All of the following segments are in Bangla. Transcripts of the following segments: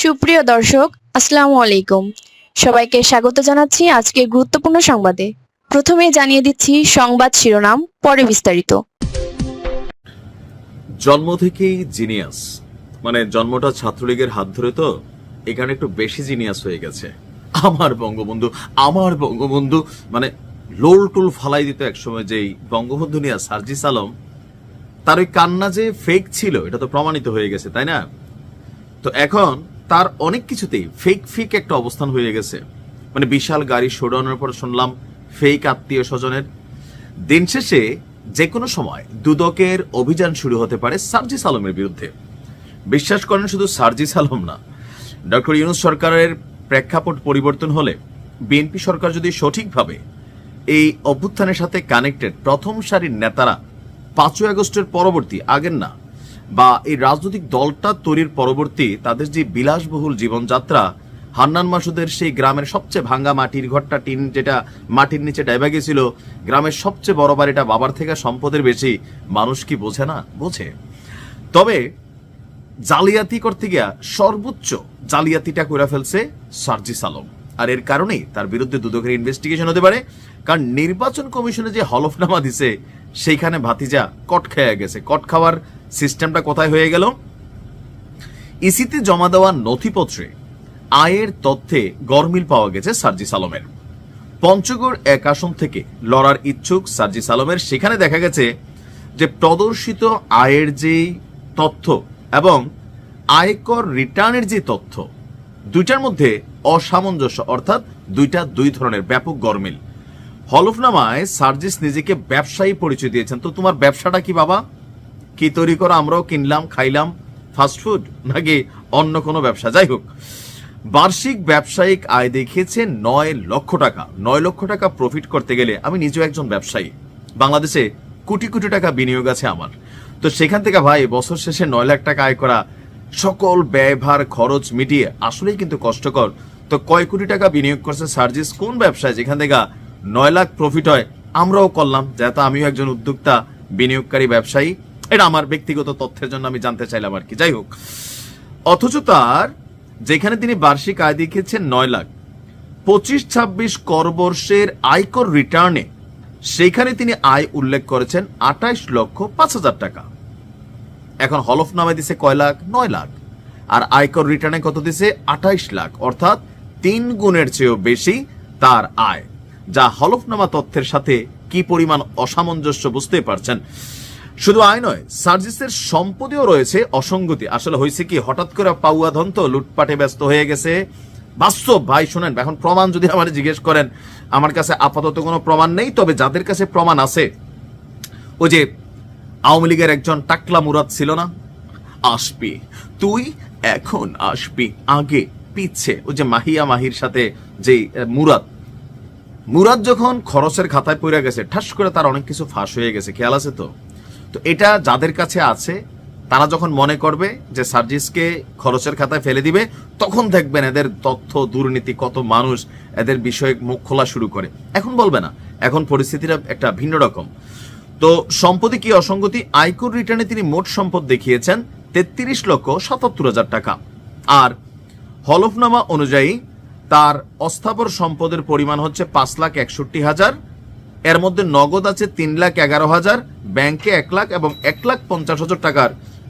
সুপ্রিয় দর্শক, আসসালামু আলাইকুম। সবাইকে স্বাগত জানাচ্ছি আজকের গুরুত্বপূর্ণ সংবাদে। প্রথমে জানিয়ে দিচ্ছি সংবাদ শিরোনাম, পরে বিস্তারিত। জন্ম থেকেই জিনিয়াস, মানে জন্মটা ছাত্রলীগের হাত ধরে, তো এখানে একটু বেশি জিনিয়াস হয়ে গেছে। আমার বঙ্গবন্ধু মানে লোল টুল ফালাই দিত একসময়, যেই বঙ্গবন্ধু নিয়ে সার্জিস আলম, তার ওই কান্না যে ফেক ছিল এটা তো প্রমাণিত হয়ে গেছে, তাই না? তো এখন তার অনেক কিছুতেই ফেক একটা অবস্থান হয়ে গেছে। মানে বিশাল গাড়ি শোডাউনের পর শুনলাম ফেক আত্মীয় স্বজনের। দিন শেষে যে কোনো সময় দুদকের অভিযান শুরু হতে পারে সার্জিস আলমের বিরুদ্ধে। বিশ্বাস করেন, শুধু সার্জিস আলম না, ডক্টর ইউনূস সরকারের প্রেক্ষাপট পরিবর্তন হলে বিএনপি সরকার যদি সঠিকভাবে এই অভ্যুত্থানের সাথে কানেক্টেড প্রথম সারির নেতারা 5ই আগস্টের পরবর্তী, আগের না, বা এই রাজনৈতিক দলটা তৈরির পরবর্তী তাদের যে বিলাসবহুল জীবনযাত্রা, হান্নান মাসুদের সেই গ্রামের সবচেয়ে ভাঙ্গা মাটির ঘরটা, টিন যেটা মাটির নিচে ডাইবা গেছিল, গ্রামের সবচেয়ে বড় বাড়িটা বাবার থেকে সম্পদের বেশি, মানুষ কি বোঝে না? বোঝে। তবে জালিয়াতি করতে গিয়া সর্বোচ্চ জালিয়াতিটা করে ফেলছে সার্জিস আলম, আর এর কারণেই তার বিরুদ্ধে দুদকের ইনভেস্টিগেশন হতে পারে। কারণ নির্বাচন কমিশনে যে হলফনামা দিছে সেইখানে ভাতিজা কট খেয়ে গেছে। কট খাওয়ার সিস্টেমটা কোথায় হয়ে গেল? ইসিতে জমা দেওয়া নথিপত্রে আয়ের তথ্যে গরমিল পাওয়া গেছে সার্জিস আলমের। পঞ্চগড় 1 আসন থেকে লড়ার ইচ্ছুক সার্জিস আলমের, সেখানে দেখা গেছে যে প্রদর্শিত আয়ের যে তথ্য এবং আয়কর রিটার্নের যে তথ্য, দুইটার মধ্যে অসামঞ্জস্য, অর্থাৎ দুই ধরনের ব্যাপক গরমিল। হলফনামায় সার্জিস নিজেকে ব্যবসায়ী পরিচয় দিয়েছেন। তো তোমার ব্যবসাটা কি বাবা? কি তৈরি করো? আমরাও কিনলাম খাইলাম, ফাস্টফুড নাকি অন্য কোনো ব্যবসা? যাই হোক, বার্ষিক ব্যবসায়িক আয় দেখিয়েছে 9 লক্ষ টাকা। 9 লক্ষ টাকা প্রফিট করতে গেলে, আমি নিজেও একজন ব্যবসায়ী, বাংলাদেশে কোটি কোটি টাকা বিনিয়োগ আছে আমার, তো সেখান থেকে ভাই বছর শেষে 9 লাখ টাকা আয় করা, সকল ব্যয়ভার খরচ মিটিয়ে আসলেই কিন্তু কষ্টকর। তো কয় কোটি টাকা বিনিয়োগ করছে সার্জিস কোন ব্যবসায় যেখান থেকে 9 লাখ প্রফিট হয়? আমরাও করলাম, যেহেতু আমিও একজন উদ্যোক্তা বিনিয়োগকারী ব্যবসায়ী। এটা আমার ব্যক্তিগত তথ্যের জন্য আমি জানতে চাইলাম আর কি। যাই হোক, অথচ তার যেখানে তিনি বার্ষিক আয় দেখিয়েছেন 9 লাখ, 25-26 করবর্ষের আয়কর রিটার্নে সেখানে তিনি আয় উল্লেখ করেছেন 28,05,000 টাকা। এখন হলফনামায় দিছে কয় লাখ? 9 লাখ। আর আয়কর রিটার্নে কত দিছে? 28 লাখ, অর্থাৎ 3 গুণের চেয়েও বেশি তার আয়, যা হলফনামা তথ্যের সাথে কি পরিমাণ অসামঞ্জস্য বুঝতে পারছেন। শুধু আয় নয়, সার্জিসের সম্পদেও রয়েছে অসঙ্গতি। আসলে হয়েছে কি, হঠাৎ করে পাউয়া ধন তো লুটপাটে ব্যস্ত হয়ে গেছে। বাস্তব ভাই, শুনেন, এখন প্রমাণ যদি আমার জিজ্ঞেস করেন, আমার কাছে আপাতত কোনো প্রমাণ নেই। তবে যাদের কাছে প্রমাণ আছে, ওই যে আওয়ামী লীগের একজন টাকলা মুরাদ ছিল না, আসবি তুই এখন আসবি আগে পিছে, ওই যে মাহির সাথে যে মুরাদ যখন খরচের খাতায় পড়ে গেছে, ঠাস করে তার অনেক কিছু ফাঁস হয়ে গেছে, খেয়াল আছে তো? তো এটা যাদের কাছে আছে, তারা যখন মনে করবে যে সার্জিসকে খরচের খাতায় ফেলে দিবে, তখন দেখবেন এদের তথ্য দুর্নীতি, কত মানুষ এদের বিষয়ে মুখ খোলা শুরু করে। এখন বলবে না, এখন পরিস্থিতিটা একটা ভিন্ন রকম। তো সম্পদে কি অসঙ্গতি? আয়কর রিটার্নে তিনি মোট সম্পদ দেখিয়েছেন 33,77,000 টাকা, আর হলফনামা অনুযায়ী তার অস্থাবর সম্পদের পরিমাণ হচ্ছে 5,61,000। এর মধ্যে নগদ আছে 3,11,000, ব্যাংকে 1 লাখ এবং 1,50,000 টাকার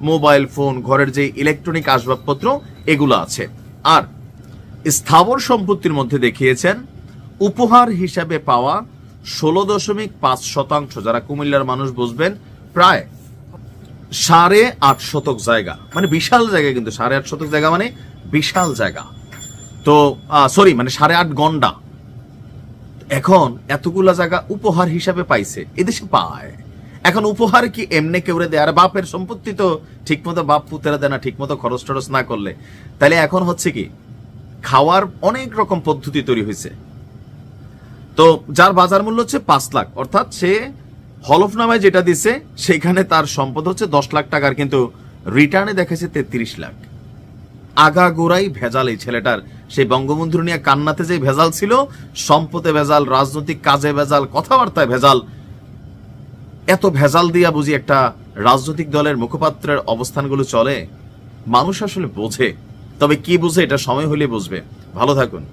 মোবাইল ফোন, ঘরের যে ইলেকট্রনিক আসবাবপত্র, এগুলো আছে। আর স্থাবর সম্পত্তির মধ্যে দেখিয়েছেন উপহার হিসাবে পাওয়া 16.5%, যারা কুমিল্লার মানুষ বুঝবেন, প্রায় 8.5 শতক জায়গা, মানে বিশাল জায়গা, কিন্তু 8.5 শতক জায়গা মানে বিশাল জায়গা। তো সরি, মানে 8.5 গন্ডা। এখন এতগুলা জায়গা উপহার হিসাবে পাইছে, এদেশে পায়। এখন উপহার কি এমনি কেউরে দেয়? আর বাপের সম্পত্তি তো ঠিক মতো বাপ পুতেরা দেয় না, ঠিক মতো খরচ টরচ না করলে। তাহলে এখন হচ্ছে কি, খাওয়ার অনেক রকম পদ্ধতি তৈরি হয়েছে। তো যার বাজার মূল্য হচ্ছে 5 লাখ, অর্থাৎ সে হলফনামায় যেটা দিছে সেখানে তার সম্পদ হচ্ছে 10 লাখ টাকার, কিন্তু রিটার্নে দেখাচ্ছে 33 লাখ। আগাগোড়াই ভেজাল এই ছেলেটার। সেই বঙ্গবন্ধু নিয়ে কান্নাতে যে ভেজাল ছিল, সম্পদে ভেজাল, রাজনৈতিক কাজে ভেজাল, কথাবার্তায় ভেজাল। এত ভেজাল দিয়া বুঝি একটা রাজনৈতিক দলের মুখপাত্রের অবস্থানগুলো চলে? মানুষ আসলে বোঝে তবে কি বুঝে এটা সময় হলে বুঝবে। ভালো থাকুন।